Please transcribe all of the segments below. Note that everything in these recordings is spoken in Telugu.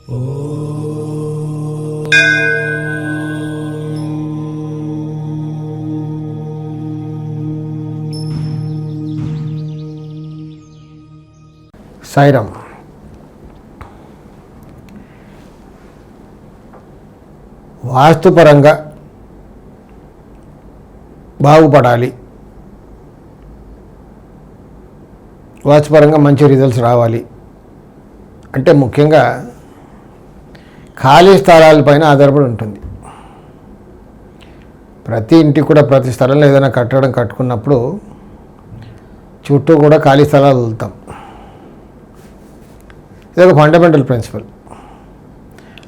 సాయిరామ్. వాస్తుపరంగా బాగుపడాలి, వాస్తుపరంగా మంచి రిజల్ట్స్ రావాలి అంటే ముఖ్యంగా ఖాళీ స్థలాలపైన ఆధారపడి ఉంటుంది. ప్రతి ఇంటికి కూడా ప్రతి స్థలంలో ఏదైనా కట్టడం కట్టుకున్నప్పుడు చుట్టూ కూడా ఖాళీ స్థలాలు వదులుతాం. ఇది ఒక ఫండమెంటల్ ప్రిన్సిపల్.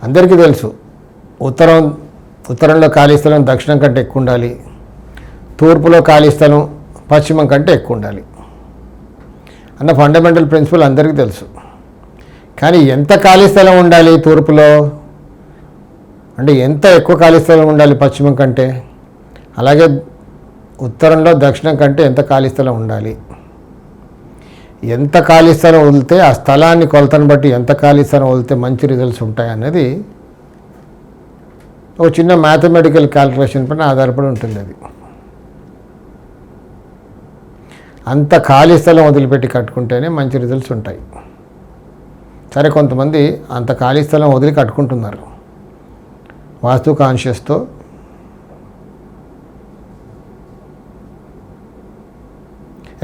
అందరికీ తెలుసు, ఉత్తరంలో ఖాళీ స్థలం దక్షిణం కంటే ఎక్కువ ఉండాలి, తూర్పులో ఖాళీ స్థలం పశ్చిమం కంటే ఎక్కువ ఉండాలి అన్న ఫండమెంటల్ ప్రిన్సిపల్ అందరికీ తెలుసు. కానీ ఎంత ఖాళీ స్థలం ఉండాలి తూర్పులో అంటే ఎంత ఎక్కువ ఖాళీ స్థలం ఉండాలి పశ్చిమం కంటే, అలాగే ఉత్తరంలో దక్షిణం కంటే ఎంత ఖాళీ స్థలం ఉండాలి, ఎంత ఖాళీ స్థలం వదిలితే ఆ స్థలాన్ని కొలతను బట్టి ఎంత ఖాళీ స్థలం వదిలితే మంచి రిజల్ట్స్ ఉంటాయి అనేది ఒక చిన్న మ్యాథమెటికల్ క్యాల్కులేషన్ పైన ఆధారపడి ఉంటుంది. అది అంత ఖాళీ స్థలం వదిలిపెట్టి కట్టుకుంటేనే మంచి రిజల్ట్స్ ఉంటాయి. సరే, కొంతమంది అంత ఖాళీ స్థలం వదిలి కట్టుకుంటున్నారు వాస్తు కాన్షియస్తో.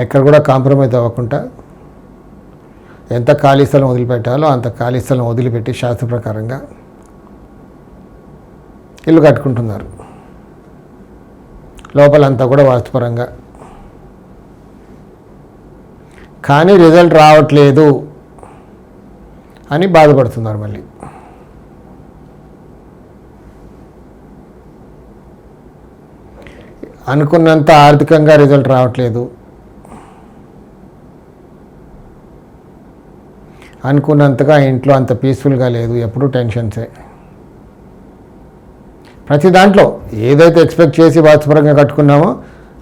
ఎక్కడ కూడా కాంప్రమైజ్ అవ్వకుండా ఎంత ఖాళీ స్థలం వదిలిపెట్టాలో అంత ఖాళీ స్థలం వదిలిపెట్టి శాస్త్ర ప్రకారంగా ఇల్లు కట్టుకుంటున్నారు. లోపలంతా కూడా వాస్తుపరంగా, కానీ రిజల్ట్ రావట్లేదు అని బాధపడుతున్నారు. మళ్ళీ అనుకున్నంత ఆర్థికంగా రిజల్ట్ రావట్లేదు, అనుకున్నంతగా ఇంట్లో అంత పీస్ఫుల్గా లేదు, ఎప్పుడూ టెన్షన్సే. ప్రతి దాంట్లో ఏదైతే ఎక్స్పెక్ట్ చేసి వాస్తుపరంగా కట్టుకున్నామో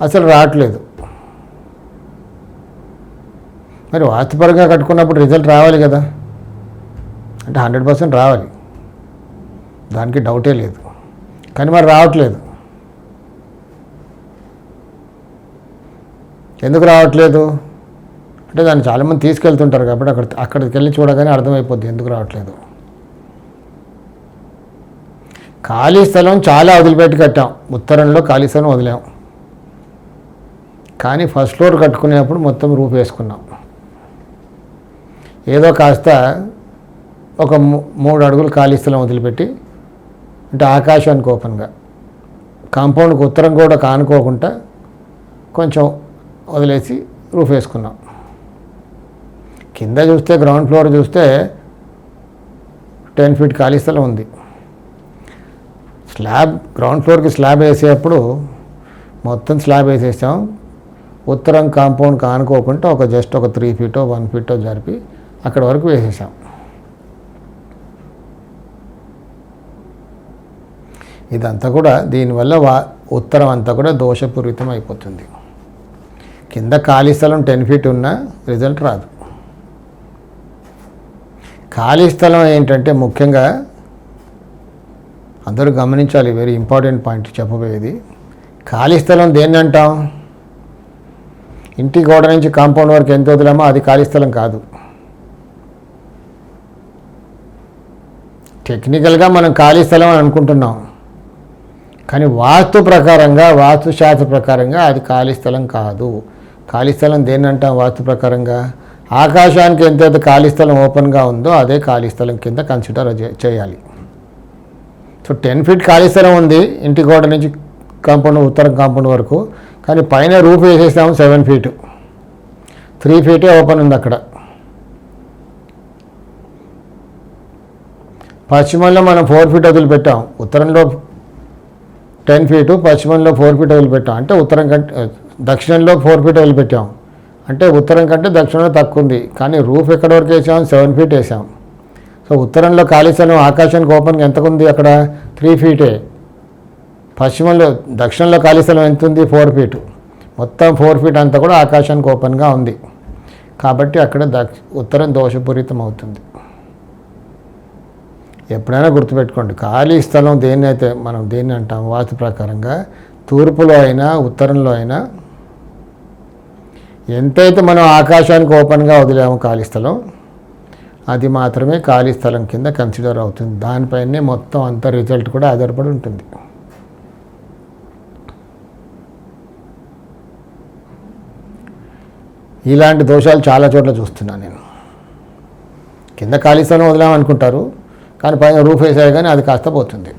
అసలు రావట్లేదు. మరి వాస్తుపరంగా కట్టుకున్నప్పుడు రిజల్ట్ రావాలి కదా, అంటే 100% రావాలి, దానికి డౌటే లేదు. కానీ మరి రావట్లేదు. ఎందుకు రావట్లేదు అంటే దాన్ని చాలామంది తీసుకెళ్తుంటారు కాబట్టి అక్కడికి వెళ్ళి చూడగానే అర్థమైపోద్ది ఎందుకు రావట్లేదు. ఖాళీ స్థలం చాలా వదిలిపెట్టి కట్టాం, ఉత్తరంలో ఖాళీ స్థలం వదిలాం, కానీ ఫస్ట్ ఫ్లోర్ కట్టుకునేప్పుడు మొత్తం రూఫ్ వేసుకున్నాం. ఏదో కాస్త ఒక 3 అడుగులు ఖాళీ స్థలం వదిలిపెట్టి, అంటే ఆకాశానికి ఓపెన్గా కాంపౌండ్కి ఉత్తరం కూడా కానుకోకుండా కొంచెం వదిలేసి రూఫ్ వేసుకున్నాం. కింద చూస్తే గ్రౌండ్ ఫ్లోర్ చూస్తే 10 ఫీట్ ఖాళీ స్థలం ఉంది. గ్రౌండ్ ఫ్లోర్కి స్లాబ్ వేసేటప్పుడు మొత్తం స్లాబ్ వేసేసాం, ఉత్తరం కాంపౌండ్ కానుకోకుండా జస్ట్ ఒక 3 ఫీటో 1 ఫీటో జరిపి అక్కడ వరకు వేసేసాం. ఇదంతా కూడా దీనివల్ల ఉత్తరం అంతా కూడా దోషపూరితం అయిపోతుంది. కింద ఖాళీ స్థలం 10 ఫీట్ ఉన్నా రిజల్ట్ రాదు. ఖాళీ స్థలం ఏంటంటే ముఖ్యంగా అందరూ గమనించాలి, వెరీ ఇంపార్టెంట్ పాయింట్ చెప్పబోయేది. ఖాళీ స్థలం దేన్ని అంటాం? ఇంటి గోడ నుంచి కాంపౌండ్ వరకు ఎంత వదిలామో అది ఖాళీ స్థలం కాదు. టెక్నికల్గా మనం ఖాళీ స్థలం అని అనుకుంటున్నాం, కానీ వాస్తుశాస్త్ర ప్రకారంగా అది ఖాళీ స్థలం కాదు. ఖాళీ స్థలం దేన్ని అంటాం వాస్తు ప్రకారంగా? ఆకాశానికి ఎంతైతే ఖాళీ స్థలం ఓపెన్గా ఉందో అదే ఖాళీ స్థలం కింద కన్సిడర్ చేయాలి. సో 10 ఫీట్ ఖాళీ స్థలం ఉంది ఇంటి గోడ నుంచి ఉత్తరం కాంపౌండ్ వరకు, కానీ పైన రూఫ్ వేసేసాము 7 ఫీటు, 3 ఫీటే ఓపెన్ ఉంది అక్కడ. పశ్చిమంలో మనం 4 ఫీట్ వదిలిపెట్టాం, ఉత్తరంలో 10 ఫీటు, పశ్చిమంలో 4 ఫీట్ వదిలిపెట్టాం, అంటే దక్షిణంలో 4 ఫీట్ వదిలిపెట్టాం, అంటే ఉత్తరం కంటే దక్షిణంలో తక్కువ ఉంది. కానీ రూఫ్ ఎక్కడి వరకు వేసాం? 7 ఫీట్ వేసాం. సో ఉత్తరంలో ఖాళీ స్థలం ఆకాశానికి ఓపెన్గా ఎంతకు ఉంది? అక్కడ 3 ఫీటే. దక్షిణంలో ఖాళీ స్థలం ఎంత ఉంది? 4 ఫీటు. మొత్తం 4 ఫీట్ అంతా కూడా ఆకాశానికి ఓపెన్గా ఉంది. కాబట్టి అక్కడ ఉత్తరం దోషపూరితం అవుతుంది. ఎప్పుడైనా గుర్తుపెట్టుకోండి, ఖాళీ స్థలం దేన్ని అయితే మనం దేన్ని అంటాం వాస్తు ప్రకారంగా, తూర్పులో అయినా ఉత్తరంలో అయినా ఎంతైతే మనం ఆకాశానికి ఓపెన్గా వదిలామో ఖాళీ స్థలం, అది మాత్రమే ఖాళీ స్థలం కింద కన్సిడర్ అవుతుంది. దానిపైనే మొత్తం అంత రిజల్ట్ కూడా ఆధారపడి ఉంటుంది. ఇలాంటి దోషాలు చాలా చోట్ల చూస్తున్నాను నేను. కింద ఖాళీ స్థలం వదిలామనుకుంటారు, కానీ పైన రూఫ్ వేసారు కానీ అది కాస్త పోతుంది.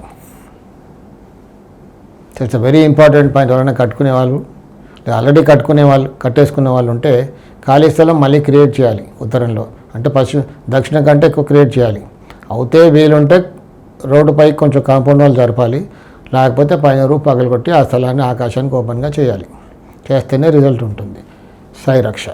It's very important point. ఎవరైనా కట్టుకునే వాళ్ళు, ఆల్రెడీ కట్టేసుకునే వాళ్ళు ఉంటే ఖాళీ స్థలం మళ్ళీ క్రియేట్ చేయాలి ఉత్తరంలో, అంటే దక్షిణ కంటే ఎక్కువ క్రియేట్ చేయాలి. అవుతే వీలుంటే రోడ్డుపై కొంచెం కాంపౌండ్ వాళ్ళు జరపాలి, లేకపోతే పైన రూఫ్ పగలగొట్టి ఆ స్థలాన్ని ఆకాశానికి ఓపెన్గా చేయాలి. చేస్తేనే రిజల్ట్ ఉంటుంది. సాయి రక్ష.